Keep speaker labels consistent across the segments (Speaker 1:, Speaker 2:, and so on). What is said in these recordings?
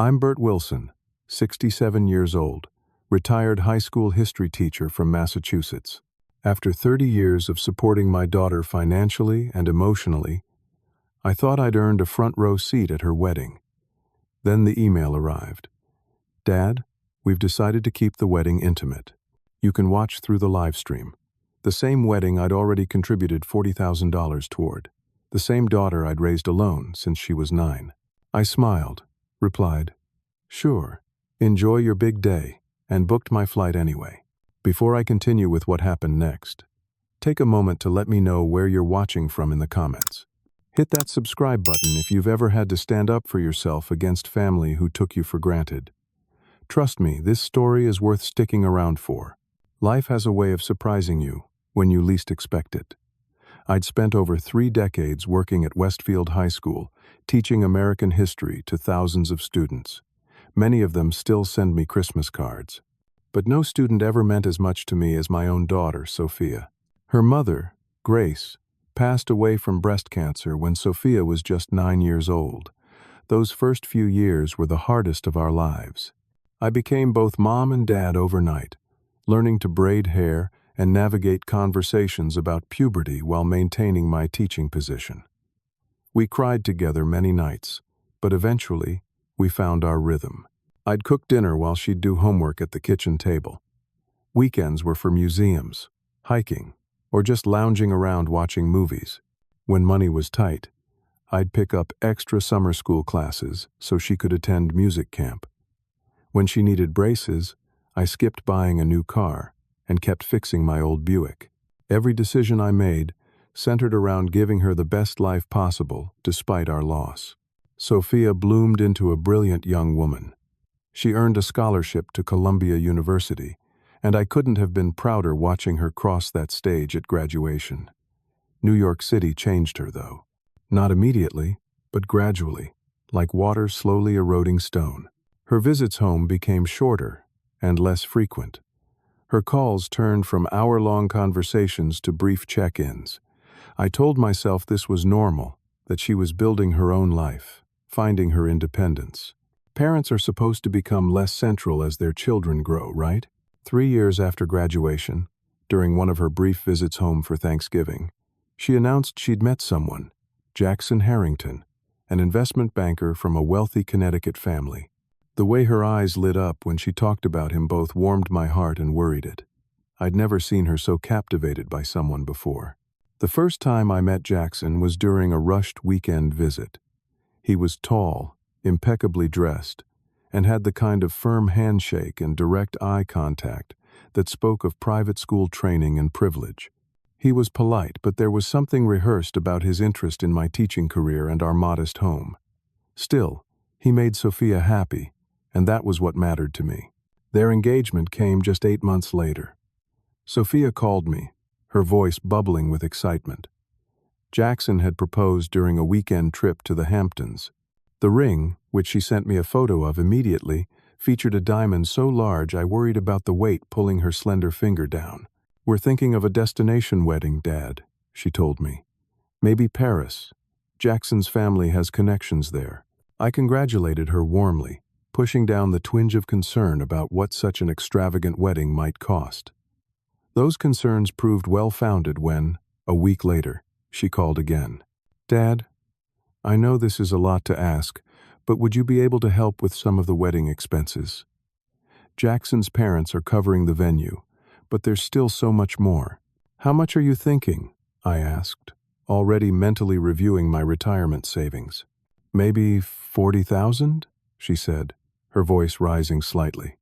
Speaker 1: I'm Bert Wilson, 67 years old, retired high school history teacher from Massachusetts. After 30 years of supporting my daughter financially and emotionally, I thought I'd earned a front row seat at her wedding. Then the email arrived. Dad, we've decided to keep the wedding intimate. You can watch through the live stream. The same wedding I'd already contributed $40,000 toward. The same daughter I'd raised alone since she was 9. I smiled, replied, "Sure, enjoy your big day," and booked my flight anyway. Before I continue with what happened next, take a moment to let me know where you're watching from in the comments. Hit that subscribe button if you've ever had to stand up for yourself against family who took you for granted. Trust me, this story is worth sticking around for. Life has a way of surprising you when you least expect it. I'd spent over 3 decades working at Westfield High School, teaching American history to thousands of students. Many of them still send me Christmas cards. But no student ever meant as much to me as my own daughter, Sophia. Her mother, Grace, passed away from breast cancer when Sophia was just 9 years old. Those first few years were the hardest of our lives. I became both mom and dad overnight, learning to braid hair and navigate conversations about puberty while maintaining my teaching position. We cried together many nights, but eventually, we found our rhythm. I'd cook dinner while she'd do homework at the kitchen table. Weekends were for museums, hiking, or just lounging around watching movies. When money was tight, I'd pick up extra summer school classes so she could attend music camp. When she needed braces, I skipped buying a new car and kept fixing my old Buick. Every decision I made centered around giving her the best life possible despite our loss. Sophia bloomed into a brilliant young woman. She earned a scholarship to Columbia University, and I couldn't have been prouder watching her cross that stage at graduation. New York City changed her, though. Not immediately, but gradually, like water slowly eroding stone. Her visits home became shorter and less frequent. Her calls turned from hour-long conversations to brief check-ins. I told myself this was normal, that she was building her own life, finding her independence. Parents are supposed to become less central as their children grow, right? 3 years after graduation, during one of her brief visits home for Thanksgiving, she announced she'd met someone, Jackson Harrington, an investment banker from a wealthy Connecticut family. The way her eyes lit up when she talked about him both warmed my heart and worried it. I'd never seen her so captivated by someone before. The first time I met Jackson was during a rushed weekend visit. He was tall, impeccably dressed, and had the kind of firm handshake and direct eye contact that spoke of private school training and privilege. He was polite, but there was something rehearsed about his interest in my teaching career and our modest home. Still, he made Sophia happy, and that was what mattered to me. Their engagement came just 8 months later. Sophia called me, her voice bubbling with excitement. Jackson had proposed during a weekend trip to the Hamptons. The ring, which she sent me a photo of immediately, featured a diamond so large I worried about the weight pulling her slender finger down. "We're thinking of a destination wedding, Dad," she told me. "Maybe Paris. Jackson's family has connections there." I congratulated her warmly, pushing down the twinge of concern about what such an extravagant wedding might cost. Those concerns proved well-founded when, a week later, she called again. "Dad, I know this is a lot to ask, but would you be able to help with some of the wedding expenses? Jackson's parents are covering the venue, but there's still so much more." "How much are you thinking?" I asked, already mentally reviewing my retirement savings. "Maybe 40,000, she said, her voice rising slightly.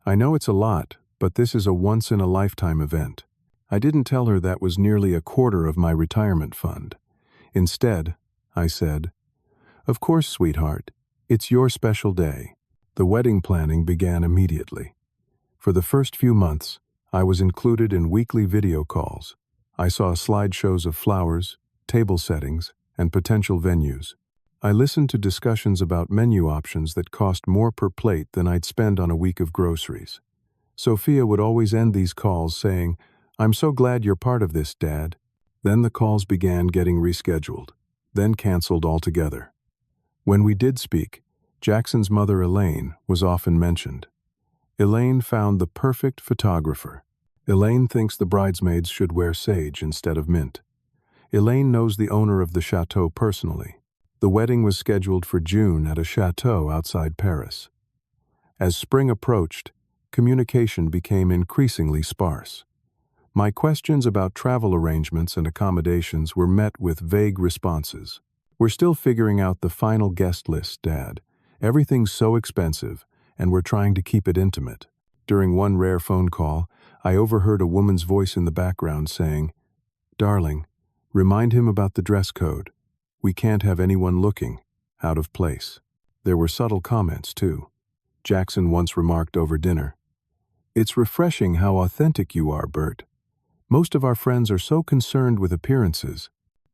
Speaker 1: "I know it's a lot, but this is a once-in-a-lifetime event." I didn't tell her that was nearly a quarter of my retirement fund. Instead, I said, "Of course, sweetheart. It's your special day." The wedding planning began immediately. For the first few months, I was included in weekly video calls. I saw slideshows of flowers, table settings, and potential venues. I listened to discussions about menu options that cost more per plate than I'd spend on a week of groceries. Sophia would always end these calls saying, "I'm so glad you're part of this, Dad." Then the calls began getting rescheduled, then canceled altogether. When we did speak, Jackson's mother, Elaine, was often mentioned. Elaine found the perfect photographer. Elaine thinks the bridesmaids should wear sage instead of mint. Elaine knows the owner of the chateau personally. The wedding was scheduled for June at a chateau outside Paris. As spring approached, communication became increasingly sparse. My questions about travel arrangements and accommodations were met with vague responses. "We're still figuring out the final guest list, Dad. Everything's so expensive, and we're trying to keep it intimate." During one rare phone call, I overheard a woman's voice in the background saying, "Darling, remind him about the dress code. We can't have anyone looking out of place." There were subtle comments, too. Jackson once remarked over dinner, "It's refreshing how authentic you are, Bert. Most of our friends are so concerned with appearances."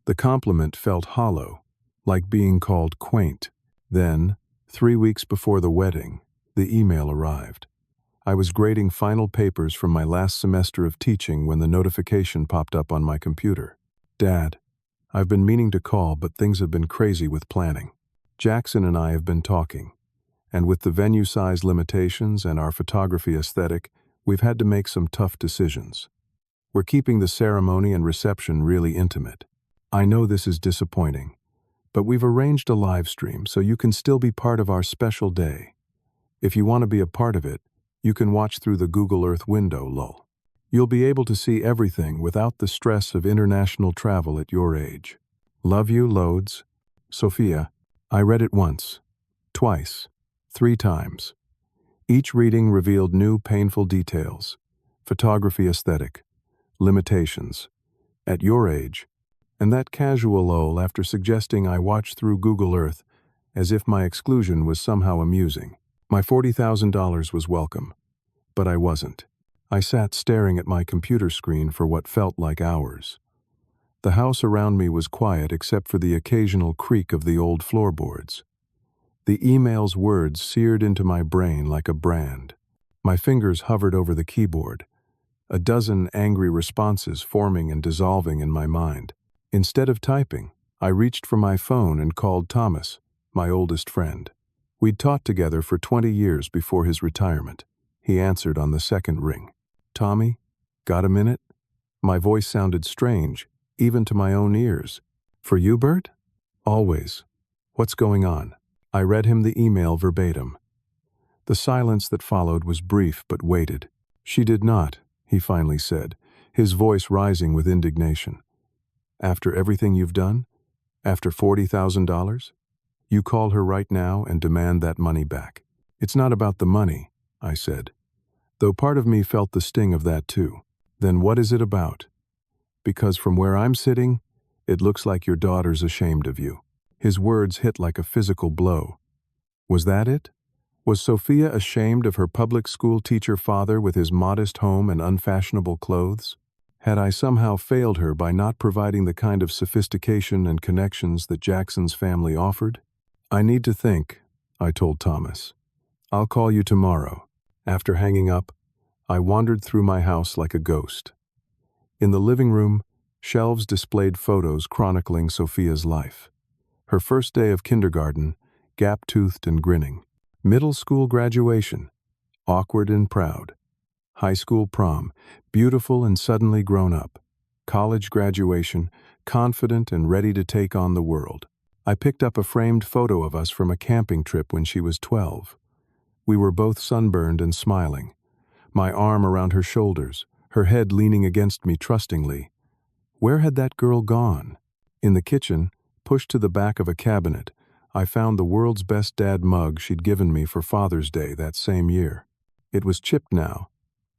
Speaker 1: The compliment felt hollow, like being called quaint. Then, 3 weeks before the wedding, the email arrived. I was grading final papers from my last semester of teaching when the notification popped up on my computer. "Dad, I've been meaning to call, but things have been crazy with planning. Jackson and I have been talking, and with the venue size limitations and our photography aesthetic, we've had to make some tough decisions. We're keeping the ceremony and reception really intimate. I know this is disappointing, but we've arranged a live stream so you can still be part of our special day. If you want to be a part of it, you can watch through the Google Earth window, lol. You'll be able to see everything without the stress of international travel at your age. Love you loads. Sophia." I read it once, twice, 3 times. Each reading revealed new painful details. Photography aesthetic, limitations, at your age, and that casual lol after suggesting I watch through Google Earth as if my exclusion was somehow amusing. My $40,000 was welcome, but I wasn't. I sat staring at my computer screen for what felt like hours. The house around me was quiet except for the occasional creak of the old floorboards. The email's words seared into my brain like a brand. My fingers hovered over the keyboard, a dozen angry responses forming and dissolving in my mind. Instead of typing, I reached for my phone and called Thomas, my oldest friend. We'd taught together for 20 years before his retirement. He answered on the second ring. "Tommy, got a minute?" My voice sounded strange, even to my own ears. "For you, Bert?" "Always. What's going on?" I read him the email verbatim. The silence that followed was brief but weighted. "She did not," he finally said, his voice rising with indignation. "After everything you've done? After $40,000? You call her right now and demand that money back." "It's not about the money," I said, though part of me felt the sting of that too. "Then what is it about?" "Because from where I'm sitting, it looks like your daughter's ashamed of you." His words hit like a physical blow. Was that it? Was Sophia ashamed of her public school teacher father with his modest home and unfashionable clothes? Had I somehow failed her by not providing the kind of sophistication and connections that Jackson's family offered? "I need to think," I told Thomas. "I'll call you tomorrow." After hanging up, I wandered through my house like a ghost. In the living room, shelves displayed photos chronicling Sophia's life. Her first day of kindergarten, gap-toothed and grinning. Middle school graduation, awkward and proud. High school prom, beautiful and suddenly grown up. College graduation, confident and ready to take on the world. I picked up a framed photo of us from a camping trip when she was 12. We were both sunburned and smiling, my arm around her shoulders, her head leaning against me trustingly. Where had that girl gone? In the kitchen, pushed to the back of a cabinet, I found the world's best dad mug she'd given me for Father's Day that same year. It was chipped now,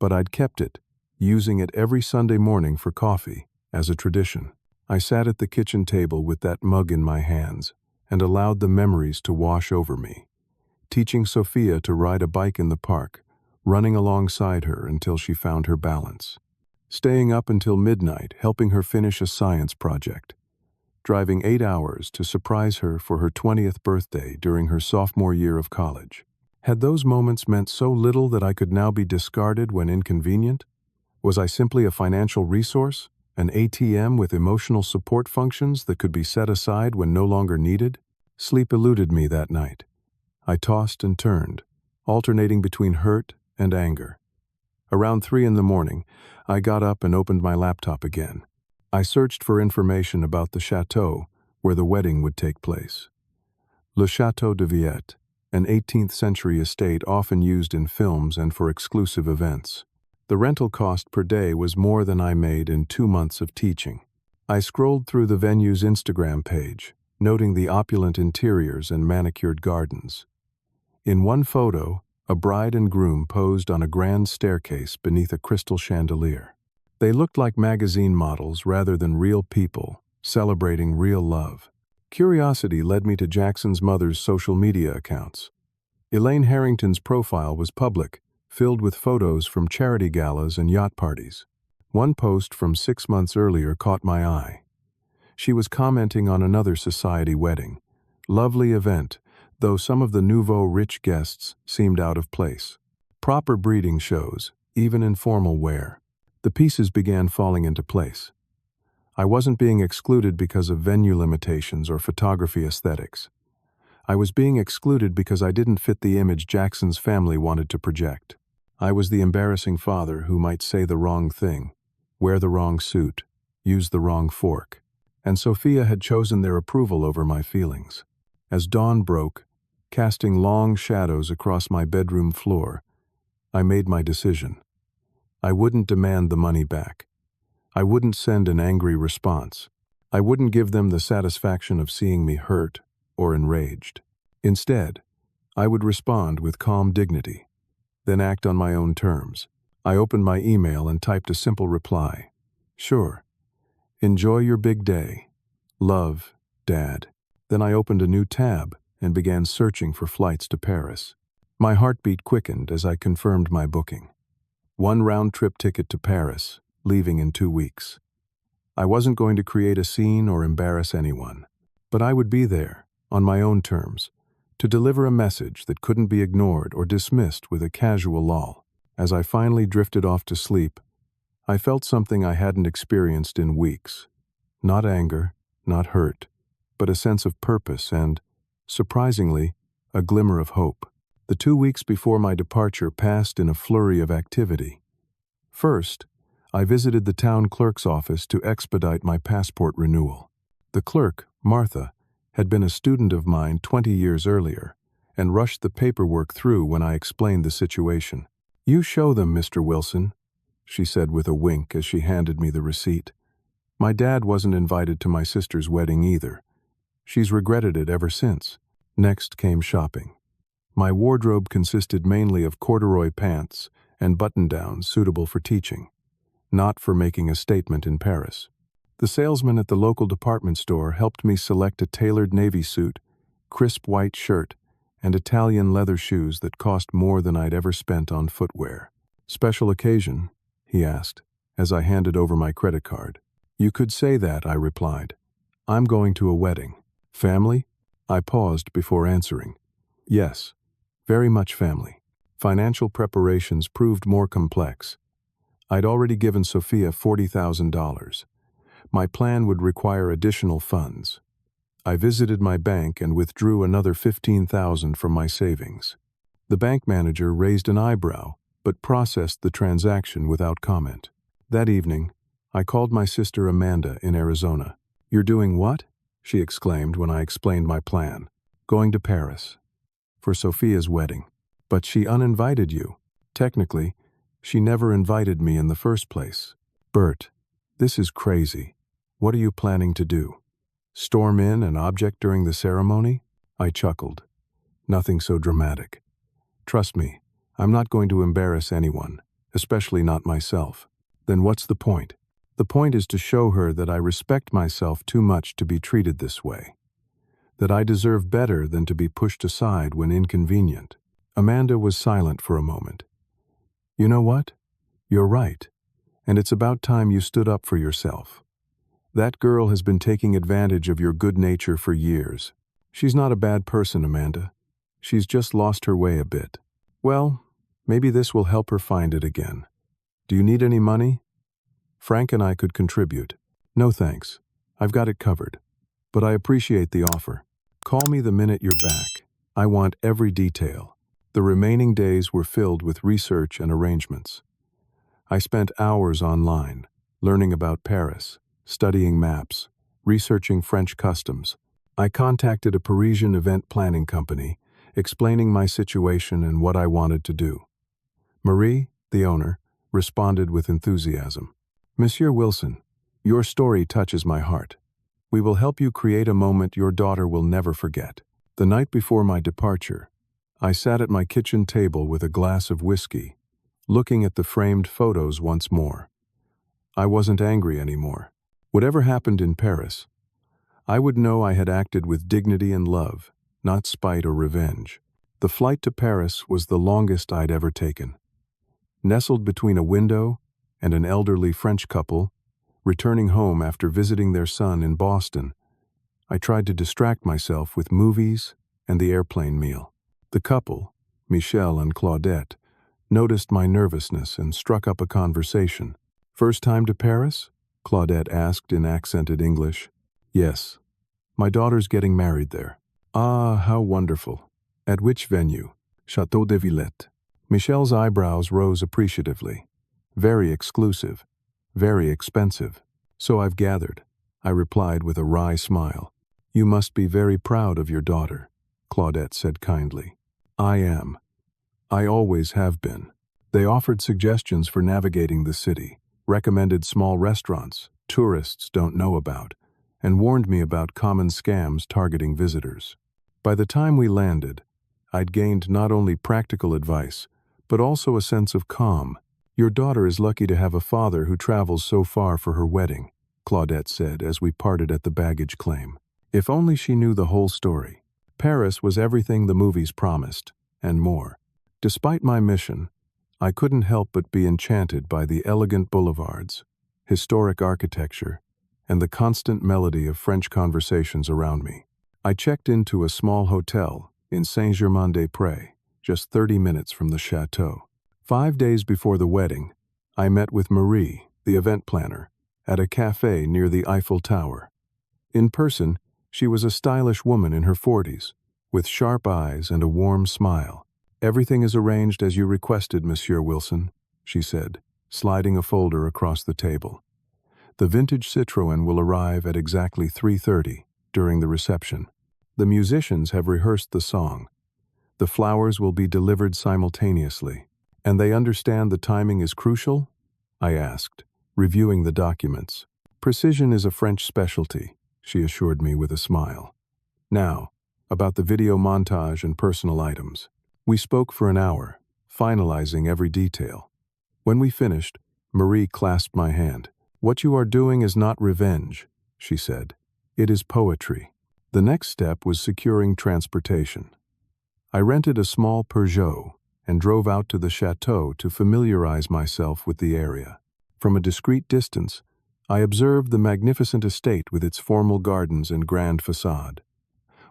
Speaker 1: but I'd kept it, using it every Sunday morning for coffee, as a tradition. I sat at the kitchen table with that mug in my hands and allowed the memories to wash over me. Teaching Sophia to ride a bike in the park, running alongside her until she found her balance. Staying up until midnight helping her finish a science project. Driving 8 hours to surprise her for her 20th birthday during her sophomore year of college. Had those moments meant so little that I could now be discarded when inconvenient? Was I simply a financial resource, an ATM with emotional support functions that could be set aside when no longer needed? Sleep eluded me that night. I tossed and turned, alternating between hurt and anger. Around 3 in the morning, I got up and opened my laptop again. I searched for information about the chateau where the wedding would take place. Le Château de Villette, an 18th-century estate often used in films and for exclusive events. The rental cost per day was more than I made in 2 months of teaching. I scrolled through the venue's Instagram page, noting the opulent interiors and manicured gardens. In one photo, a bride and groom posed on a grand staircase beneath a crystal chandelier. They looked like magazine models rather than real people, celebrating real love. Curiosity led me to Jackson's mother's social media accounts. Elaine Harrington's profile was public, filled with photos from charity galas and yacht parties. One post from 6 months earlier caught my eye. She was commenting on another society wedding. Lovely event, though some of the nouveau rich guests seemed out of place. Proper breeding shows, even in formal wear. The pieces began falling into place. I wasn't being excluded because of venue limitations or photography aesthetics. I was being excluded because I didn't fit the image Jackson's family wanted to project. I was the embarrassing father who might say the wrong thing, wear the wrong suit, use the wrong fork. And Sophia had chosen their approval over my feelings. As dawn broke, casting long shadows across my bedroom floor, I made my decision. I wouldn't demand the money back. I wouldn't send an angry response. I wouldn't give them the satisfaction of seeing me hurt or enraged. Instead, I would respond with calm dignity, then act on my own terms. I opened my email and typed a simple reply. Sure. Enjoy your big day. Love, Dad. Then I opened a new tab and began searching for flights to Paris. My heartbeat quickened as I confirmed my booking. 1 round-trip ticket to Paris, leaving in 2 weeks. I wasn't going to create a scene or embarrass anyone, but I would be there, on my own terms, to deliver a message that couldn't be ignored or dismissed with a casual lull. As I finally drifted off to sleep, I felt something I hadn't experienced in weeks. Not anger, not hurt, but a sense of purpose and, surprisingly, a glimmer of hope. The 2 weeks before my departure passed in a flurry of activity. First, I visited the town clerk's office to expedite my passport renewal. The clerk, Martha, had been a student of mine 20 years earlier and rushed the paperwork through when I explained the situation. "You show them, Mr. Wilson," she said with a wink as she handed me the receipt. "My dad wasn't invited to my sister's wedding either. She's regretted it ever since." Next came shopping. My wardrobe consisted mainly of corduroy pants and button-downs suitable for teaching, not for making a statement in Paris. The salesman at the local department store helped me select a tailored navy suit, crisp white shirt, and Italian leather shoes that cost more than I'd ever spent on footwear. "Special occasion?" he asked, as I handed over my credit card. "You could say that," I replied. "I'm going to a wedding." "Family?" I paused before answering. "Yes, very much family." Financial preparations proved more complex. I'd already given Sophia $40,000. My plan would require additional funds. I visited my bank and withdrew another $15,000 from my savings. The bank manager raised an eyebrow, but processed the transaction without comment. That evening, I called my sister Amanda in Arizona. "You're doing what?" she exclaimed when I explained my plan. "Going to Paris. For Sophia's wedding." "But she uninvited you." "Technically, she never invited me in the first place." "Bert, this is crazy. What are you planning to do? Storm in and object during the ceremony?" I chuckled. "Nothing so dramatic. Trust me, I'm not going to embarrass anyone, especially not myself." "Then what's the point?" "The point is to show her that I respect myself too much to be treated this way. That I deserve better than to be pushed aside when inconvenient." Amanda was silent for a moment. "You know what? You're right, and it's about time you stood up for yourself. That girl has been taking advantage of your good nature for years. She's not a bad person, Amanda. She's just lost her way a bit. Well, maybe this will help her find it again. Do you need any money? Frank and I could contribute." "No thanks. I've got it covered. But I appreciate the offer. Call me the minute you're back." I want every detail. The remaining days were filled with research and arrangements. I spent hours online, learning about Paris, studying maps, researching French customs. I contacted a Parisian event planning company, explaining my situation and what I wanted to do. Marie, the owner, responded with enthusiasm. Monsieur Wilson, your story touches my heart. We will help you create a moment your daughter will never forget. The night before my departure, I sat at my kitchen table with a glass of whiskey, looking at the framed photos once more. I wasn't angry anymore. Whatever happened in Paris, I would know I had acted with dignity and love, not spite or revenge. The flight to Paris was the longest I'd ever taken. Nestled between a window and an elderly French couple, returning home after visiting their son in Boston, I tried to distract myself with movies and the airplane meal. The couple, Michel and Claudette, noticed my nervousness and struck up a conversation. "First time to Paris?" Claudette asked in accented English. "Yes. My daughter's getting married there." "Ah, how wonderful. At which venue?" "Château de Villette." Michel's eyebrows rose appreciatively. "Very exclusive. Very expensive." "So I've gathered," I replied with a wry smile. "You must be very proud of your daughter," Claudette said kindly. "I am. I always have been." They offered suggestions for navigating the city, recommended small restaurants tourists don't know about, and warned me about common scams targeting visitors. By the time we landed, I'd gained not only practical advice, but also a sense of calm. "Your daughter is lucky to have a father who travels so far for her wedding," Claudette said as we parted at the baggage claim. If only she knew the whole story. Paris was everything the movies promised, and more. Despite my mission, I couldn't help but be enchanted by the elegant boulevards, historic architecture, and the constant melody of French conversations around me. I checked into a small hotel in Saint-Germain-des-Prés, just 30 minutes from the chateau. 5 days before the wedding, I met with Marie, the event planner, at a cafe near the Eiffel Tower. In person, she was a stylish woman in her 40s, with sharp eyes and a warm smile. "Everything is arranged as you requested, Monsieur Wilson," she said, sliding a folder across the table. "The vintage Citroën will arrive at exactly 3:30 during the reception. The musicians have rehearsed the song. The flowers will be delivered simultaneously." "And they understand the timing is crucial?" I asked, reviewing the documents. "Precision is a French specialty," she assured me with a smile. "Now, about the video montage and personal items." We spoke for an hour, finalizing every detail. When we finished, Marie clasped my hand. "What you are doing is not revenge," she said. "It is poetry." The next step was securing transportation. I rented a small Peugeot and drove out to the chateau to familiarize myself with the area. From a discreet distance, I observed the magnificent estate with its formal gardens and grand facade.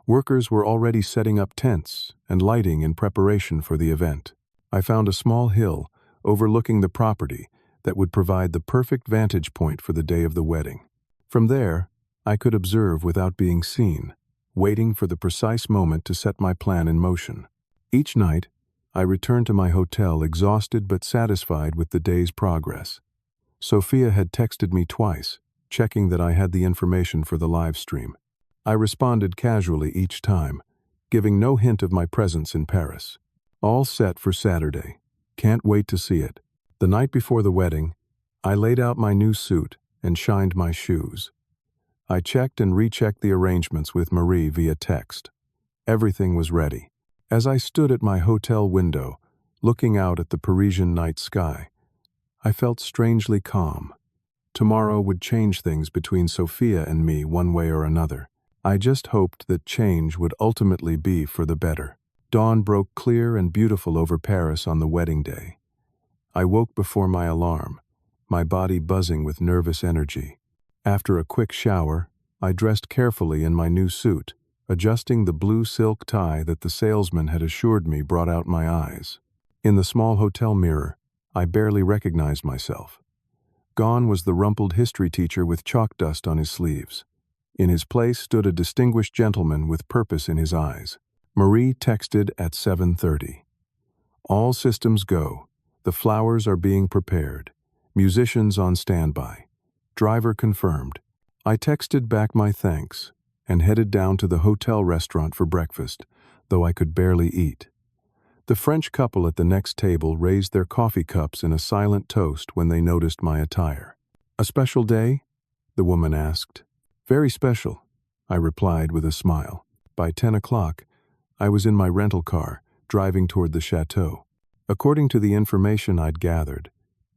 Speaker 1: Workers were already setting up tents and lighting in preparation for the event. I found a small hill overlooking the property that would provide the perfect vantage point for the day of the wedding. From there, I could observe without being seen, waiting for the precise moment to set my plan in motion. Each night, I returned to my hotel exhausted but satisfied with the day's progress. Sophia had texted me twice, checking that I had the information for the live stream. I responded casually each time, giving no hint of my presence in Paris. All set for Saturday. Can't wait to see it. The night before the wedding, I laid out my new suit and shined my shoes. I checked and rechecked the arrangements with Marie via text. Everything was ready. As I stood at my hotel window, looking out at the Parisian night sky, I felt strangely calm. Tomorrow would change things between Sophia and me one way or another. I just hoped that change would ultimately be for the better. Dawn broke clear and beautiful over Paris on the wedding day. I woke before my alarm, my body buzzing with nervous energy. After a quick shower, I dressed carefully in my new suit, adjusting the blue silk tie that the salesman had assured me brought out my eyes. In the small hotel mirror, I barely recognized myself. Gone was the rumpled history teacher with chalk dust on his sleeves. In his place stood a distinguished gentleman with purpose in his eyes. Marie texted at 7:30. All systems go. The flowers are being prepared. Musicians on standby. Driver confirmed. I texted back my thanks and headed down to the hotel restaurant for breakfast, though I could barely eat. The French couple at the next table raised their coffee cups in a silent toast when they noticed my attire. "A special day?" the woman asked. "Very special," I replied with a smile. By 10 o'clock, I was in my rental car, driving toward the chateau. According to the information I'd gathered,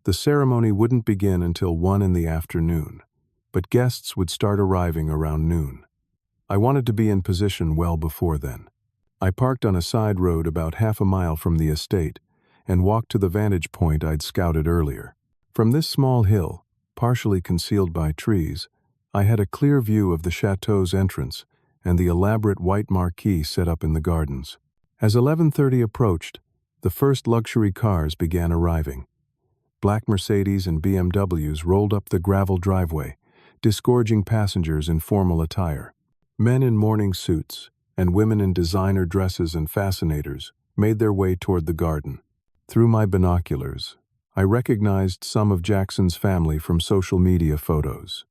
Speaker 1: the ceremony wouldn't begin until 1 in the afternoon, but guests would start arriving around noon. I wanted to be in position well before then. I parked on a side road about half a mile from the estate and walked to the vantage point I'd scouted earlier. From this small hill, partially concealed by trees, I had a clear view of the chateau's entrance and the elaborate white marquee set up in the gardens. As 11:30 approached, the first luxury cars began arriving. Black Mercedes and BMWs rolled up the gravel driveway, disgorging passengers in formal attire. Men in morning suits and women in designer dresses and fascinators made their way toward the garden. Through my binoculars, I recognized some of Jackson's family from social media photos.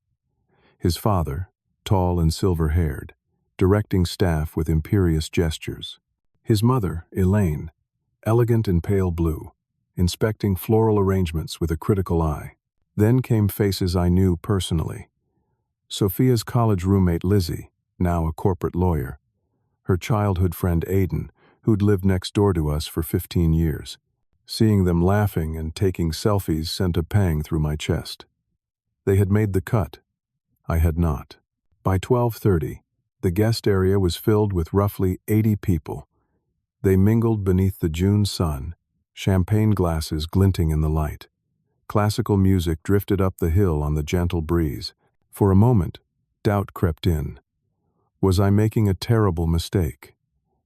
Speaker 1: His father, tall and silver-haired, directing staff with imperious gestures. His mother, Elaine, elegant in pale blue, inspecting floral arrangements with a critical eye. Then came faces I knew personally. Sophia's college roommate Lizzie, now a corporate lawyer. Her childhood friend Aiden, who'd lived next door to us for 15 years. Seeing them laughing and taking selfies sent a pang through my chest. They had made the cut. I had not. By 12:30, the guest area was filled with roughly 80 people. They mingled beneath the June sun, champagne glasses glinting in the light. Classical music drifted up the hill on the gentle breeze. For a moment, doubt crept in. Was I making a terrible mistake?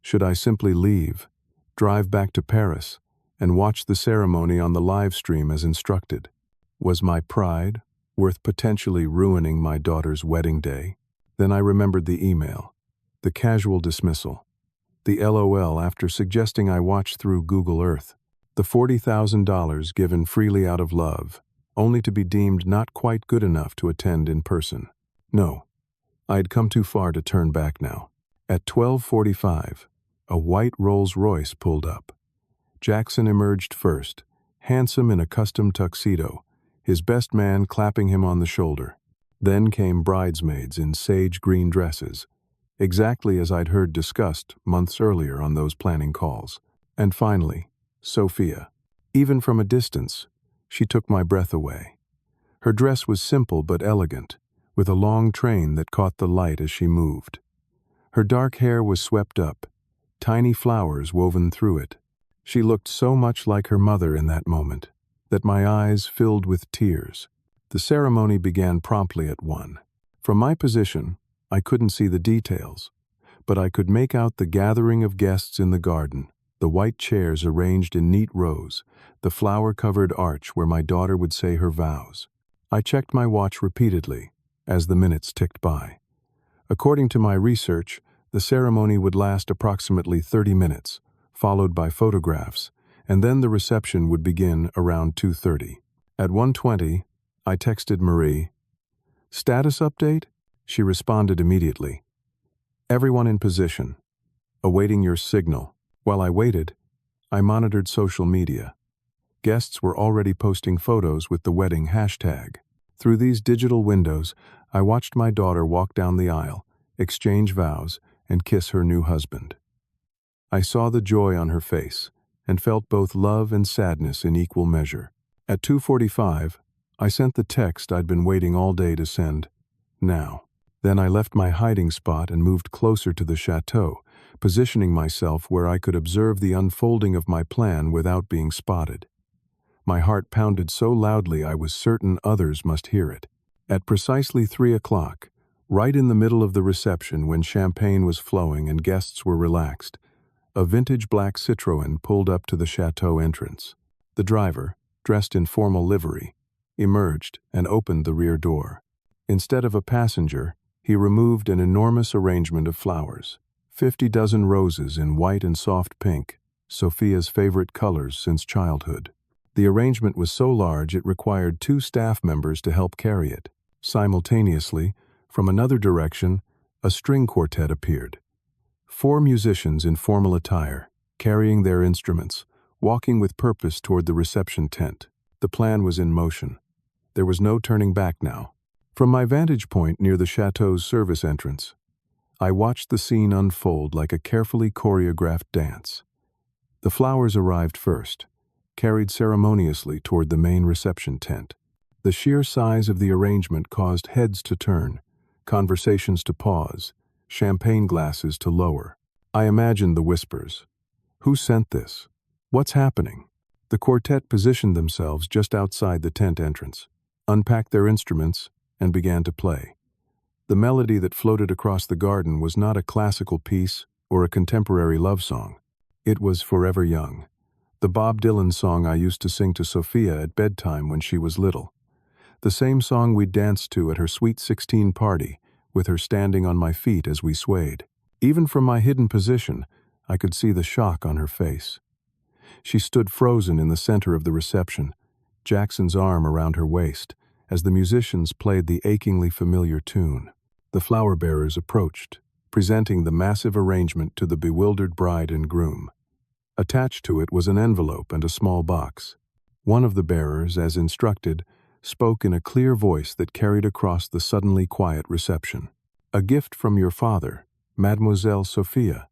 Speaker 1: Should I simply leave, drive back to Paris, and watch the ceremony on the live stream as instructed? Was my pride worth potentially ruining my daughter's wedding day? Then I remembered the email, the casual dismissal, the LOL after suggesting I watch through Google Earth, the $40,000 given freely out of love, only to be deemed not quite good enough to attend in person. No, I had come too far to turn back now. At 12:45, a white Rolls-Royce pulled up. Jackson emerged first, handsome in a custom tuxedo, his best man clapping him on the shoulder. Then came bridesmaids in sage green dresses, exactly as I'd heard discussed months earlier on those planning calls. And finally, Sophia. Even from a distance, she took my breath away. Her dress was simple but elegant, with a long train that caught the light as she moved. Her dark hair was swept up, tiny flowers woven through it. She looked so much like her mother in that moment that my eyes filled with tears. The ceremony began promptly at 1. From my position, I couldn't see the details, but I could make out the gathering of guests in the garden, the white chairs arranged in neat rows, the flower-covered arch where my daughter would say her vows. I checked my watch repeatedly as the minutes ticked by. According to my research, the ceremony would last approximately 30 minutes, followed by photographs, and then the reception would begin around 2:30. At 1:20, I texted Marie. "Status update?" She responded immediately. "Everyone in position. Awaiting your signal." While I waited, I monitored social media. Guests were already posting photos with the wedding hashtag. Through these digital windows, I watched my daughter walk down the aisle, exchange vows, and kiss her new husband. I saw the joy on her face and felt both love and sadness in equal measure. At 2:45, I sent the text I'd been waiting all day to send. Now. Then I left my hiding spot and moved closer to the chateau, positioning myself where I could observe the unfolding of my plan without being spotted. My heart pounded so loudly I was certain others must hear it. At precisely 3 o'clock, right in the middle of the reception when champagne was flowing and guests were relaxed, a vintage black Citroën pulled up to the chateau entrance. The driver, dressed in formal livery, emerged and opened the rear door. Instead of a passenger, he removed an enormous arrangement of flowers, 50 dozen roses in white and soft pink, Sophia's favorite colors since childhood. The arrangement was so large it required 2 staff members to help carry it. Simultaneously, from another direction, a string quartet appeared. 4 musicians in formal attire, carrying their instruments, walking with purpose toward the reception tent. The plan was in motion. There was no turning back now. From my vantage point near the chateau's service entrance, I watched the scene unfold like a carefully choreographed dance. The flowers arrived first, carried ceremoniously toward the main reception tent. The sheer size of the arrangement caused heads to turn, conversations to pause, champagne glasses to lower. I imagined the whispers. Who sent this? What's happening? The quartet positioned themselves just outside the tent entrance, unpacked their instruments, and began to play. The melody that floated across the garden was not a classical piece or a contemporary love song. It was Forever Young, the Bob Dylan song I used to sing to Sophia at bedtime when she was little. The same song we danced to at her Sweet 16 party, with her standing on my feet as we swayed. Even from my hidden position, I could see the shock on her face. She stood frozen in the center of the reception, Jackson's arm around her waist, as the musicians played the achingly familiar tune. The flower bearers approached, presenting the massive arrangement to the bewildered bride and groom. Attached to it was an envelope and a small box. One of the bearers, as instructed, spoke in a clear voice that carried across the suddenly quiet reception. "A gift from your father, Mademoiselle Sophia.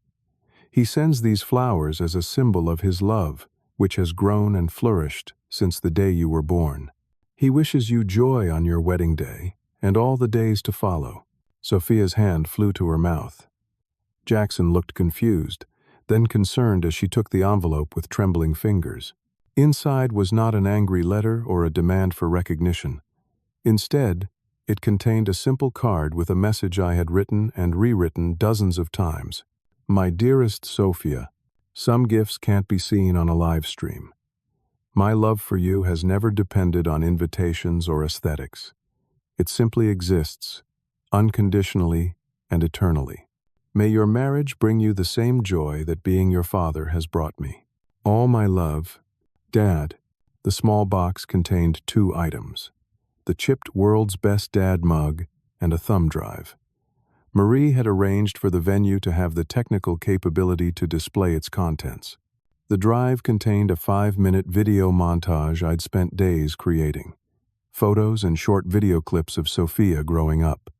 Speaker 1: He sends these flowers as a symbol of his love, which has grown and flourished since the day you were born. He wishes you joy on your wedding day and all the days to follow." Sophia's hand flew to her mouth. Jackson looked confused, then concerned as she took the envelope with trembling fingers. Inside was not an angry letter or a demand for recognition. Instead, it contained a simple card with a message I had written and rewritten dozens of times. "My dearest Sophia, some gifts can't be seen on a live stream. My love for you has never depended on invitations or aesthetics. It simply exists, unconditionally and eternally. May your marriage bring you the same joy that being your father has brought me. All my love, Dad." The small box contained 2 items: the chipped World's Best Dad mug and a thumb drive. Marie had arranged for the venue to have the technical capability to display its contents. The drive contained a 5-minute video montage I'd spent days creating. Photos and short video clips of Sophia growing up.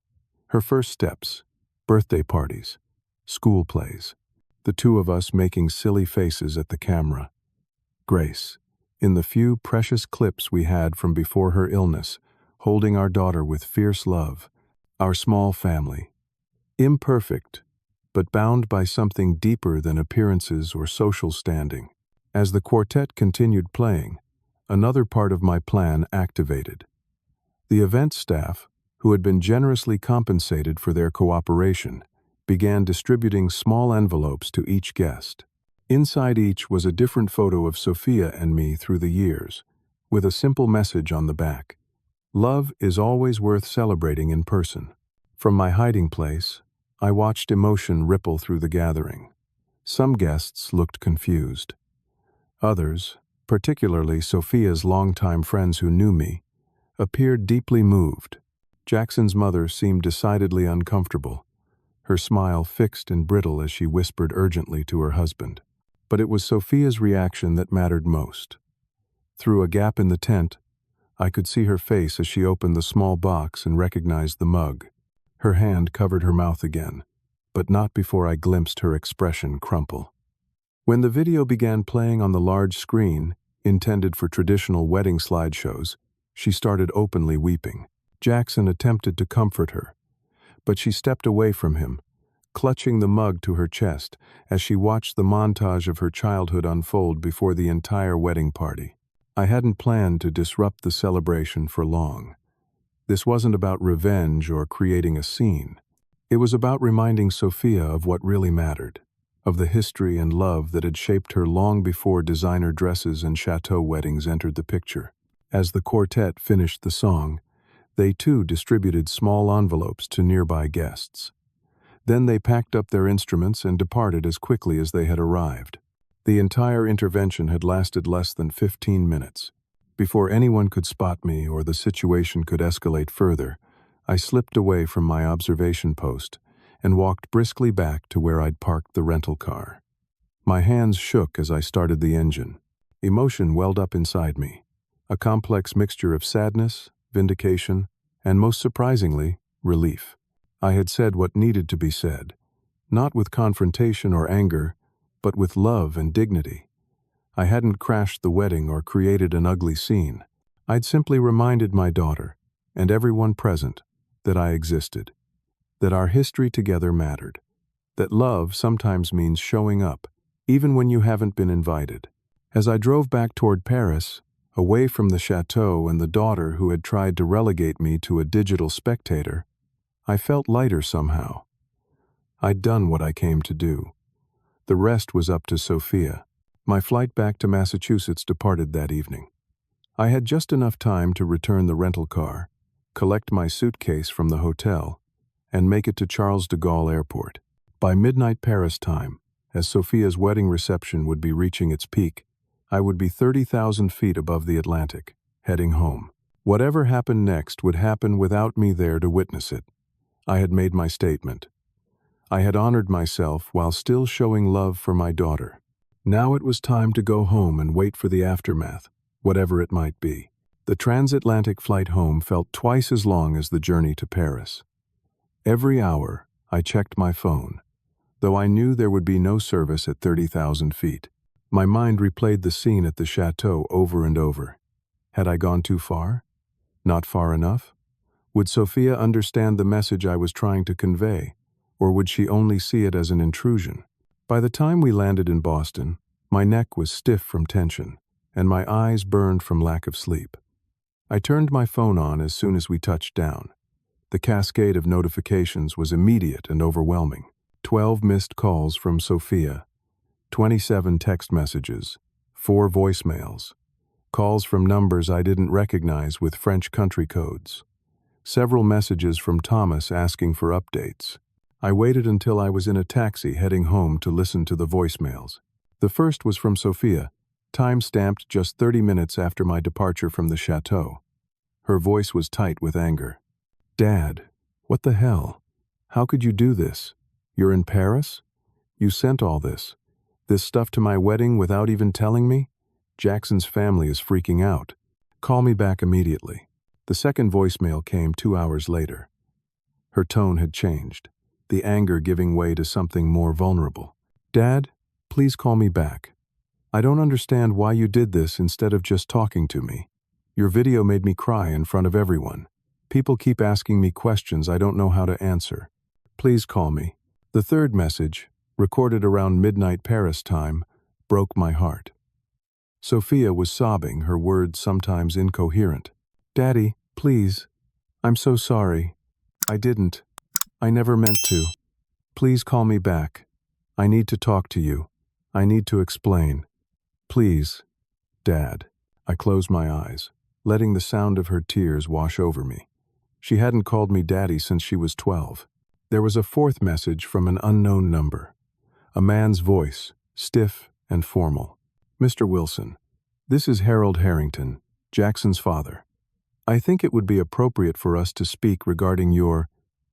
Speaker 1: Her first steps, birthday parties, school plays. The 2 of us making silly faces at the camera. Grace, in the few precious clips we had from before her illness, holding our daughter with fierce love. Our small family. Imperfect, but bound by something deeper than appearances or social standing. As the quartet continued playing, another part of my plan activated. The event staff, who had been generously compensated for their cooperation, began distributing small envelopes to each guest. Inside each was a different photo of Sophia and me through the years, with a simple message on the back. Love is always worth celebrating in person. From my hiding place, I watched emotion ripple through the gathering. Some guests looked confused. Others, particularly Sophia's longtime friends who knew me, appeared deeply moved. Jackson's mother seemed decidedly uncomfortable, her smile fixed and brittle as she whispered urgently to her husband. But it was Sophia's reaction that mattered most. Through a gap in the tent, I could see her face as she opened the small box and recognized the mug. Her hand covered her mouth again, but not before I glimpsed her expression crumple. When the video began playing on the large screen, intended for traditional wedding slideshows, she started openly weeping. Jackson attempted to comfort her, but she stepped away from him, clutching the mug to her chest as she watched the montage of her childhood unfold before the entire wedding party. I hadn't planned to disrupt the celebration for long. This wasn't about revenge or creating a scene. It was about reminding Sophia of what really mattered, of the history and love that had shaped her long before designer dresses and chateau weddings entered the picture. As the quartet finished the song, they too distributed small envelopes to nearby guests. Then they packed up their instruments and departed as quickly as they had arrived. The entire intervention had lasted less than 15 minutes. Before anyone could spot me or the situation could escalate further, I slipped away from my observation post and walked briskly back to where I'd parked the rental car. My hands shook as I started the engine. Emotion welled up inside me, a complex mixture of sadness, vindication, and most surprisingly, relief. I had said what needed to be said, not with confrontation or anger, but with love and dignity. I hadn't crashed the wedding or created an ugly scene. I'd simply reminded my daughter, and everyone present, that I existed, that our history together mattered, that love sometimes means showing up, even when you haven't been invited. As I drove back toward Paris, away from the chateau and the daughter who had tried to relegate me to a digital spectator, I felt lighter somehow. I'd done what I came to do. The rest was up to Sophia. My flight back to Massachusetts departed that evening. I had just enough time to return the rental car, collect my suitcase from the hotel, and make it to Charles de Gaulle Airport. By midnight Paris time, as Sophia's wedding reception would be reaching its peak, I would be 30,000 feet above the Atlantic, heading home. Whatever happened next would happen without me there to witness it. I had made my statement. I had honored myself while still showing love for my daughter. Now it was time to go home and wait for the aftermath, whatever it might be. The transatlantic flight home felt twice as long as the journey to Paris. Every hour, I checked my phone, though I knew there would be no service at 30,000 feet. My mind replayed the scene at the chateau over and over. Had I gone too far? Not far enough? Would Sophia understand the message I was trying to convey, or would she only see it as an intrusion? By the time we landed in Boston, my neck was stiff from tension, and my eyes burned from lack of sleep. I turned my phone on as soon as we touched down. The cascade of notifications was immediate and overwhelming. 12 missed calls from Sophia, 27 text messages, 4 voicemails, calls from numbers I didn't recognize with French country codes, several messages from Thomas asking for updates. I waited until I was in a taxi heading home to listen to the voicemails. The first was from Sophia, time-stamped just 30 minutes after my departure from the chateau. Her voice was tight with anger. "Dad, what the hell? How could you do this? You're in Paris? You sent all this stuff to my wedding without even telling me? Jackson's family is freaking out. Call me back immediately." The second voicemail came 2 hours later. Her tone had changed, the anger giving way to something more vulnerable. "Dad, please call me back. I don't understand why you did this instead of just talking to me. Your video made me cry in front of everyone. People keep asking me questions I don't know how to answer. Please call me." The third message, recorded around midnight Paris time, broke my heart. Sophia was sobbing, her words sometimes incoherent. "Daddy, please. I'm so sorry. I didn't. I never meant to. Please call me back. I need to talk to you. I need to explain. Please, Dad." I closed my eyes, letting the sound of her tears wash over me. She hadn't called me Daddy since she was 12. There was a fourth message from an unknown number. A man's voice, stiff and formal. "Mr. Wilson, this is Harold Harrington, Jackson's father. I think it would be appropriate for us to speak regarding your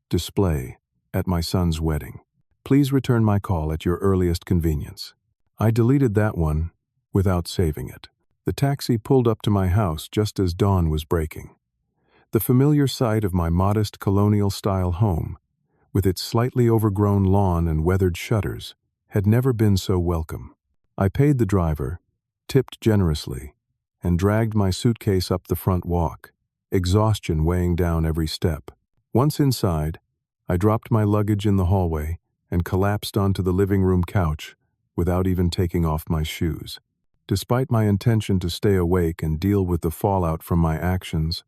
Speaker 1: display at my son's wedding. Please return my call at your earliest convenience." I deleted that one without saving it. The taxi pulled up to my house just as dawn was breaking. The familiar sight of my modest colonial-style home, with its slightly overgrown lawn and weathered shutters, had never been so welcome. I paid the driver, tipped generously, and dragged my suitcase up the front walk, exhaustion weighing down every step. Once inside, I dropped my luggage in the hallway and collapsed onto the living room couch without even taking off my shoes. Despite my intention to stay awake and deal with the fallout from my actions,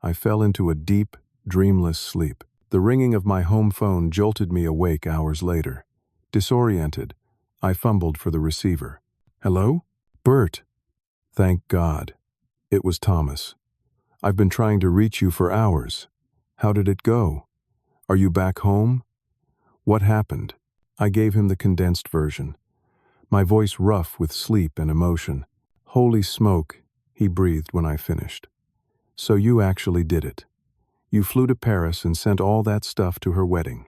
Speaker 1: I fell into a deep, dreamless sleep. The ringing of my home phone jolted me awake hours later. Disoriented, I fumbled for the receiver. "Hello? Bert." Thank God. It was Thomas. "I've been trying to reach you for hours. How did it go? Are you back home? What happened? I gave him the condensed version, my voice rough with sleep and emotion. Holy smoke, he breathed when I finished. So you actually did it. You flew to Paris and sent all that stuff to her wedding.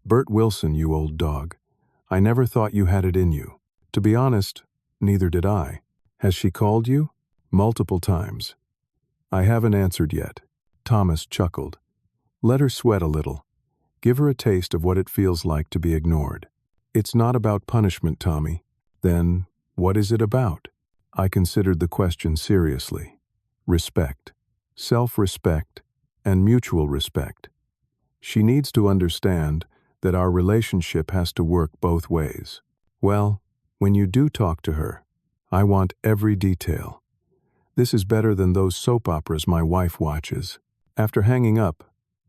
Speaker 1: Bert Wilson, you old dog. I never thought you had it in you. To be honest, neither did I. Has she called you? Multiple times. I haven't answered yet. Thomas chuckled. Let her sweat a little. Give her a taste of what it feels like to be ignored. It's not about punishment, Tommy. Then, what is it about? I considered the question seriously. Respect. Self-respect and mutual respect. She needs to understand that our relationship has to work both ways. Well, when you do talk to her, I want every detail. This is better than those soap operas my wife watches. After hanging up,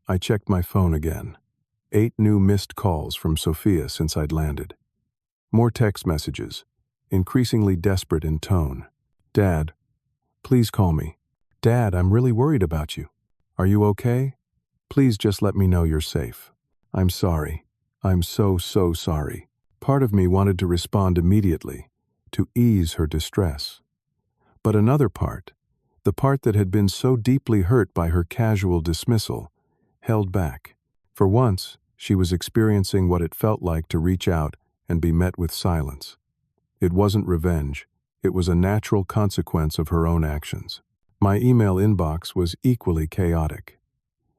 Speaker 1: I checked my phone again. 8 new missed calls from Sophia since I'd landed. More text messages, increasingly desperate in tone. Dad, please call me. Dad, I'm really worried about you. Are you okay? Please just let me know you're safe. I'm sorry. I'm so sorry. Part of me wanted to respond immediately, to ease her distress. But another part, the part that had been so deeply hurt by her casual dismissal, held back. For once, she was experiencing what it felt like to reach out and be met with silence. It wasn't revenge. It was a natural consequence of her own actions. My email inbox was equally chaotic.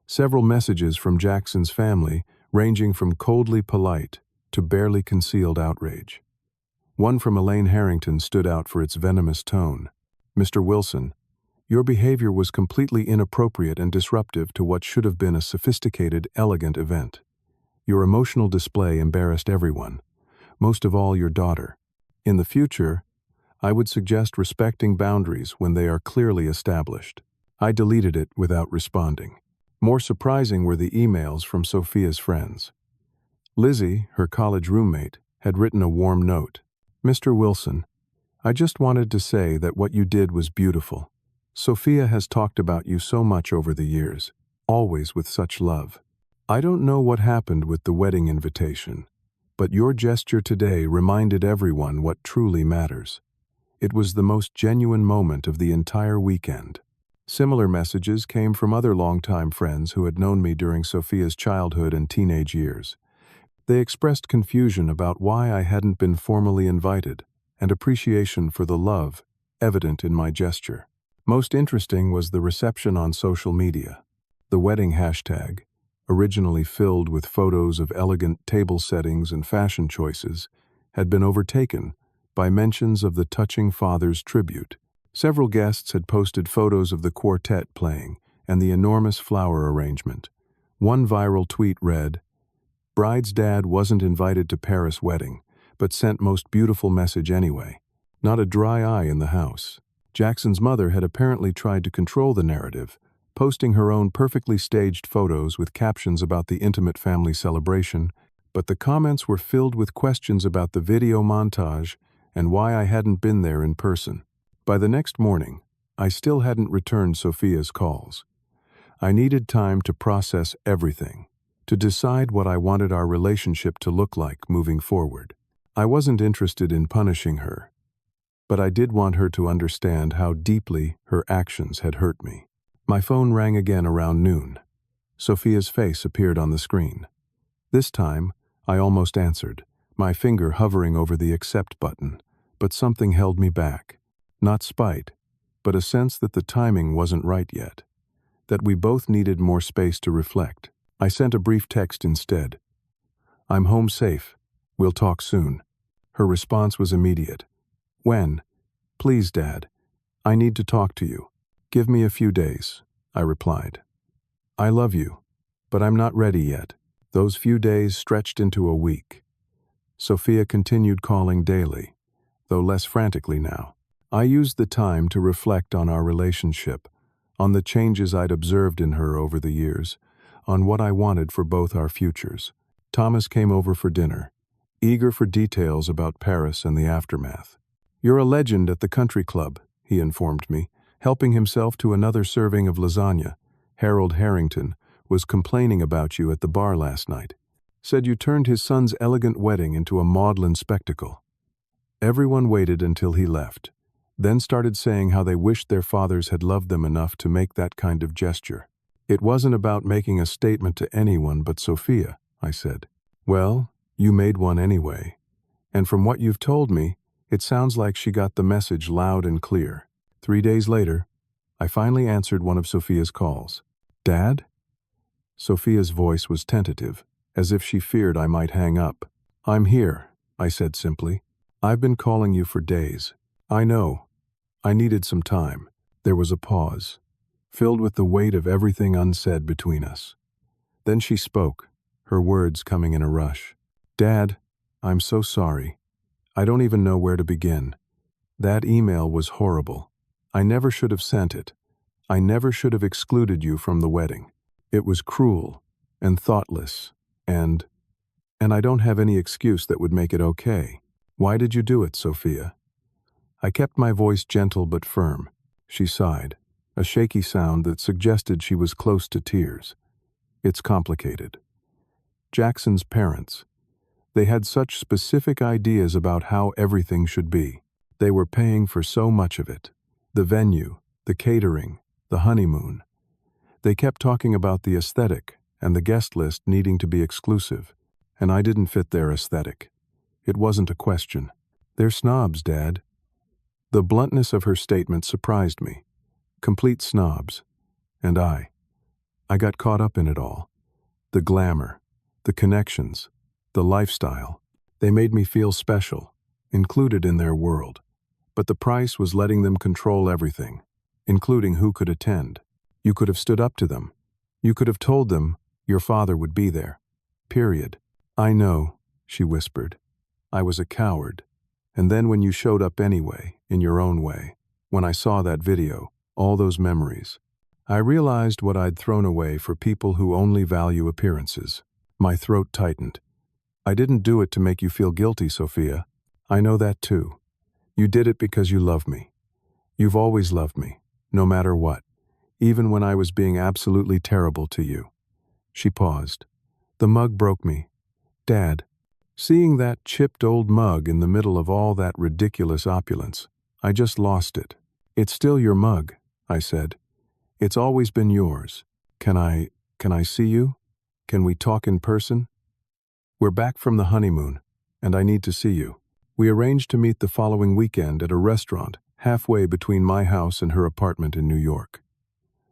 Speaker 1: Several messages from Jackson's family, ranging from coldly polite to barely concealed outrage. One from Elaine Harrington stood out for its venomous tone. Mr. Wilson, your behavior was completely inappropriate and disruptive to what should have been a sophisticated, elegant event. Your emotional display embarrassed everyone, most of all your daughter. In the future, I would suggest respecting boundaries when they are clearly established. I deleted it without responding. More surprising were the emails from Sophia's friends. Lizzie, her college roommate, had written a warm note. Mr. Wilson, I just wanted to say that what you did was beautiful. Sophia has talked about you so much over the years, always with such love. I don't know what happened with the wedding invitation, but your gesture today reminded everyone what truly matters. It was the most genuine moment of the entire weekend. Similar messages came from other longtime friends who had known me during Sophia's childhood and teenage years. They expressed confusion about why I hadn't been formally invited, and appreciation for the love evident in my gesture. Most interesting was the reception on social media. The wedding hashtag, originally filled with photos of elegant table settings and fashion choices, had been overtaken by mentions of the touching father's tribute. Several guests had posted photos of the quartet playing and the enormous flower arrangement. One viral tweet read, "Bride's dad wasn't invited to Paris wedding, but sent most beautiful message anyway. Not a dry eye in the house." Jackson's mother had apparently tried to control the narrative, posting her own perfectly staged photos with captions about the intimate family celebration, but the comments were filled with questions about the video montage and why I hadn't been there in person. By the next morning, I still hadn't returned Sophia's calls. I needed time to process everything, to decide what I wanted our relationship to look like moving forward. I wasn't interested in punishing her, but I did want her to understand how deeply her actions had hurt me. My phone rang again around noon. Sophia's face appeared on the screen. This time, I almost answered, my finger hovering over the accept button, but something held me back. Not spite, but a sense that the timing wasn't right yet, that we both needed more space to reflect. I sent a brief text instead. I'm home safe. We'll talk soon. Her response was immediate. When? Please, Dad. I need to talk to you. Give me a few days, I replied. I love you, but I'm not ready yet. Those few days stretched into a week. Sophia continued calling daily, though less frantically now. I used the time to reflect on our relationship, on the changes I'd observed in her over the years, on what I wanted for both our futures. Thomas came over for dinner, eager for details about Paris and the aftermath. You're a legend at the country club, he informed me, helping himself to another serving of lasagna. Harold Harrington was complaining about you at the bar last night. Said you turned his son's elegant wedding into a maudlin spectacle. Everyone waited until he left, then started saying how they wished their fathers had loved them enough to make that kind of gesture. It wasn't about making a statement to anyone but Sophia, I said. Well, you made one anyway. And from what you've told me, it sounds like she got the message loud and clear. 3 days later, I finally answered one of Sophia's calls. Dad? Sophia's voice was tentative, as if she feared I might hang up. I'm here, I said simply. I've been calling you for days. I know. I needed some time. There was a pause, filled with the weight of everything unsaid between us. Then she spoke, her words coming in a rush. Dad, I'm so sorry. I don't even know where to begin. That email was horrible. I never should have sent it. I never should have excluded you from the wedding. It was cruel and thoughtless, and I don't have any excuse that would make it okay. Why did you do it, Sophia? I kept my voice gentle but firm. She sighed, a shaky sound that suggested she was close to tears. It's complicated. Jackson's parents. They had such specific ideas about how everything should be. They were paying for so much of it. The venue, the catering, the honeymoon. They kept talking about the aesthetic and the guest list needing to be exclusive, and I didn't fit their aesthetic. It wasn't a question. They're snobs, Dad. The bluntness of her statement surprised me. Complete snobs. And I got caught up in it all. The glamour, the connections, the lifestyle. They made me feel special, included in their world. But the price was letting them control everything, including who could attend. You could have stood up to them. You could have told them your father would be there. Period. I know, she whispered. I was a coward. And then when you showed up anyway, in your own way, when I saw that video, all those memories, I realized what I'd thrown away for people who only value appearances. My throat tightened. I didn't do it to make you feel guilty, Sophia. I know that too. You did it because you love me. You've always loved me, no matter what, even when I was being absolutely terrible to you. She paused. The mug broke me. Dad, seeing that chipped old mug in the middle of all that ridiculous opulence, I just lost it. It's still your mug, I said. It's always been yours. Can I see you? Can we talk in person? We're back from the honeymoon, and I need to see you. We arranged to meet the following weekend at a restaurant halfway between my house and her apartment in New York.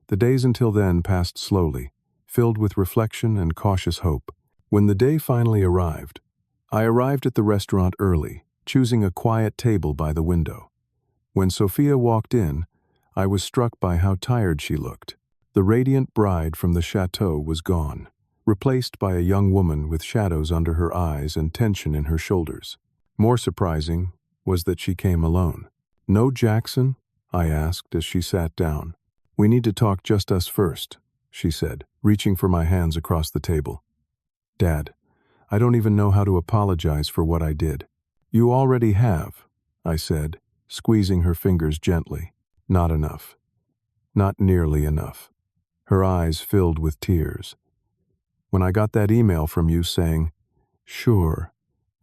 Speaker 1: The days until then passed slowly, filled with reflection and cautious hope. When the day finally arrived, I arrived at the restaurant early, choosing a quiet table by the window. When Sophia walked in, I was struck by how tired she looked. The radiant bride from the chateau was gone, replaced by a young woman with shadows under her eyes and tension in her shoulders. More surprising was that she came alone. No Jackson? I asked as she sat down. We need to talk just us first, she said, reaching for my hands across the table. Dad, I don't even know how to apologize for what I did. You already have, I said, squeezing her fingers gently. Not enough. Not nearly enough. Her eyes filled with tears. When I got that email from you saying, "Sure,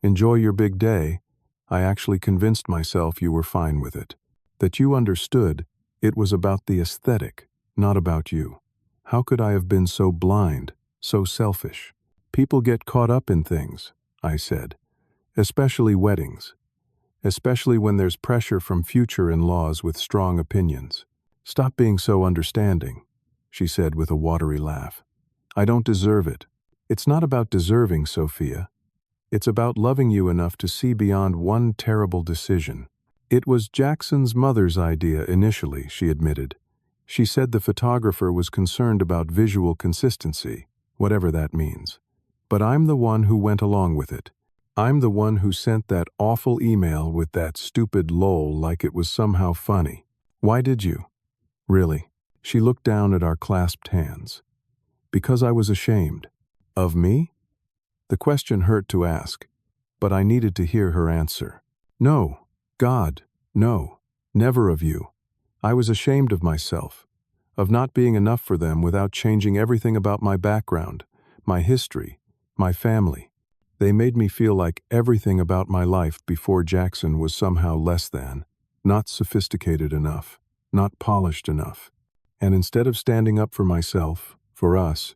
Speaker 1: enjoy your big day," I actually convinced myself you were fine with it. That you understood it was about the aesthetic, not about you. How could I have been so blind, so selfish? People get caught up in things, I said, especially weddings. Especially when there's pressure from future in-laws with strong opinions. Stop being so understanding, she said with a watery laugh. I don't deserve it. It's not about deserving, Sophia. It's about loving you enough to see beyond one terrible decision. It was Jackson's mother's idea initially, she admitted. She said the photographer was concerned about visual consistency, whatever that means. But I'm the one who went along with it. I'm the one who sent that awful email with that stupid lol like it was somehow funny. Why did you? Really? She looked down at our clasped hands. Because I was ashamed. Of me? The question hurt to ask, but I needed to hear her answer. No, God, no, never of you. I was ashamed of myself, of not being enough for them without changing everything about my background, my history, my family. They made me feel like everything about my life before Jackson was somehow less than, not sophisticated enough, not polished enough. And instead of standing up for myself, for us,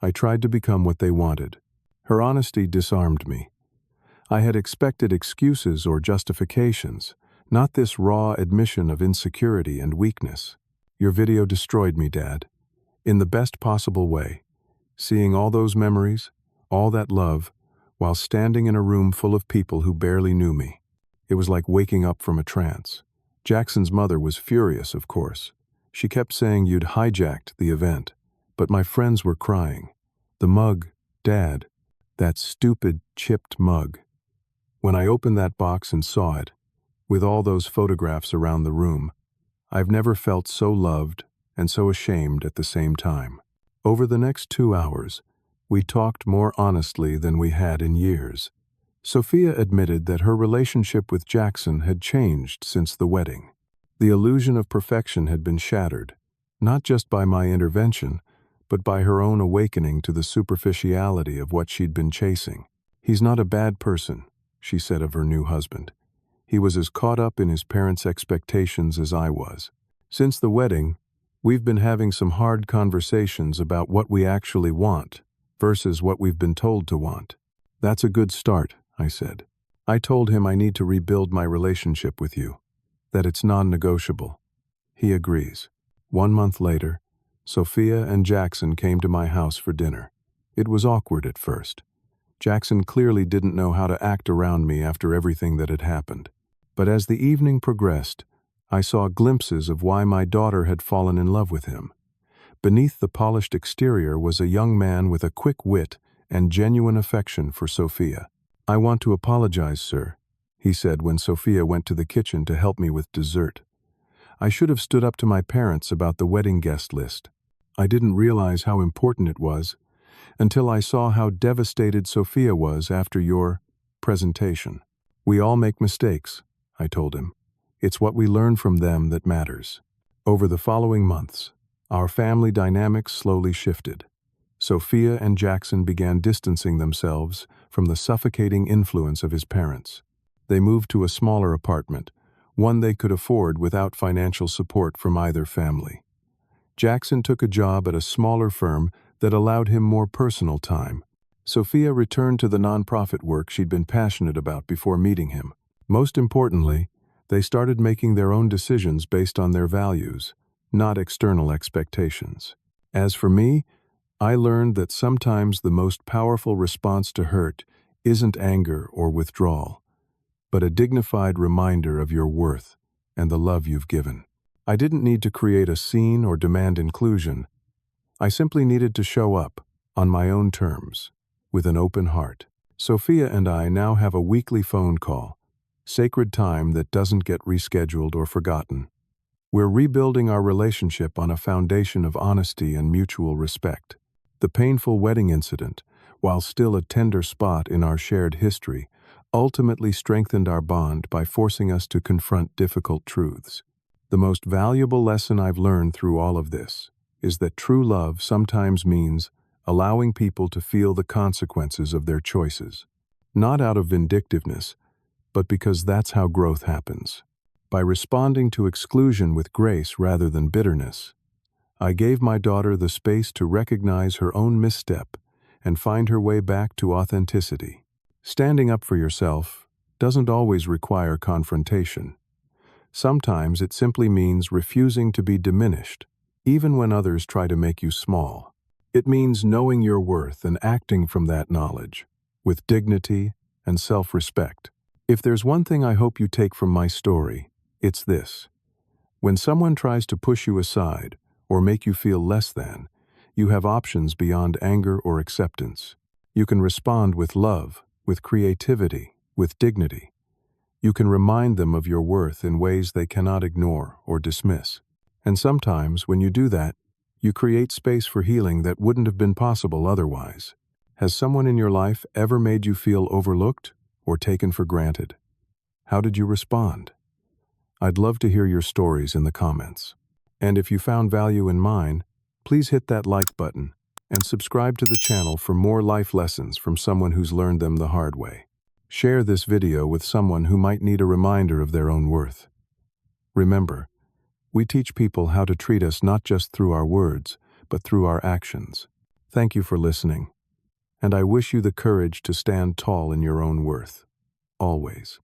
Speaker 1: I tried to become what they wanted. Her honesty disarmed me. I had expected excuses or justifications, not this raw admission of insecurity and weakness. Your video destroyed me, Dad, in the best possible way. Seeing all those memories, all that love, while standing in a room full of people who barely knew me. It was like waking up from a trance. Jackson's mother was furious, of course. She kept saying you'd hijacked the event, but my friends were crying. The mug, Dad, that stupid chipped mug. When I opened that box and saw it, with all those photographs around the room, I've never felt so loved and so ashamed at the same time. Over the next 2 hours, we talked more honestly than we had in years. Sophia admitted that her relationship with Jackson had changed since the wedding. The illusion of perfection had been shattered, not just by my intervention, but by her own awakening to the superficiality of what she'd been chasing. He's not a bad person, she said of her new husband. He was as caught up in his parents' expectations as I was. Since the wedding, we've been having some hard conversations about what we actually want versus what we've been told to want. That's a good start, I said. I told him I need to rebuild my relationship with you, that it's non-negotiable. He agrees. 1 month later, Sophia and Jackson came to my house for dinner. It was awkward at first. Jackson clearly didn't know how to act around me after everything that had happened. But as the evening progressed, I saw glimpses of why my daughter had fallen in love with him. Beneath the polished exterior was a young man with a quick wit and genuine affection for Sophia. "I want to apologize, sir," he said when Sophia went to the kitchen to help me with dessert. "I should have stood up to my parents about the wedding guest list. I didn't realize how important it was until I saw how devastated Sophia was after your presentation." "We all make mistakes," I told him. "It's what we learn from them that matters." Over the following months, our family dynamics slowly shifted. Sophia and Jackson began distancing themselves from the suffocating influence of his parents. They moved to a smaller apartment, one they could afford without financial support from either family. Jackson took a job at a smaller firm that allowed him more personal time. Sophia returned to the nonprofit work she'd been passionate about before meeting him. Most importantly, they started making their own decisions based on their values, not external expectations. As for me, I learned that sometimes the most powerful response to hurt isn't anger or withdrawal, but a dignified reminder of your worth and the love you've given. I didn't need to create a scene or demand inclusion. I simply needed to show up, on my own terms, with an open heart. Sophia and I now have a weekly phone call, sacred time that doesn't get rescheduled or forgotten. We're rebuilding our relationship on a foundation of honesty and mutual respect. The painful wedding incident, while still a tender spot in our shared history, ultimately strengthened our bond by forcing us to confront difficult truths. The most valuable lesson I've learned through all of this is that true love sometimes means allowing people to feel the consequences of their choices, not out of vindictiveness, but because that's how growth happens. By responding to exclusion with grace rather than bitterness, I gave my daughter the space to recognize her own misstep and find her way back to authenticity. Standing up for yourself doesn't always require confrontation. Sometimes it simply means refusing to be diminished, even when others try to make you small. It means knowing your worth and acting from that knowledge, with dignity and self-respect. If there's one thing I hope you take from my story, it's this. When someone tries to push you aside or make you feel less than, you have options beyond anger or acceptance. You can respond with love, with creativity, with dignity. You can remind them of your worth in ways they cannot ignore or dismiss. And sometimes, when you do that, you create space for healing that wouldn't have been possible otherwise. Has someone in your life ever made you feel overlooked or taken for granted? How did you respond? I'd love to hear your stories in the comments. And if you found value in mine, please hit that like button and subscribe to the channel for more life lessons from someone who's learned them the hard way. Share this video with someone who might need a reminder of their own worth. Remember, we teach people how to treat us not just through our words, but through our actions. Thank you for listening, and I wish you the courage to stand tall in your own worth. Always.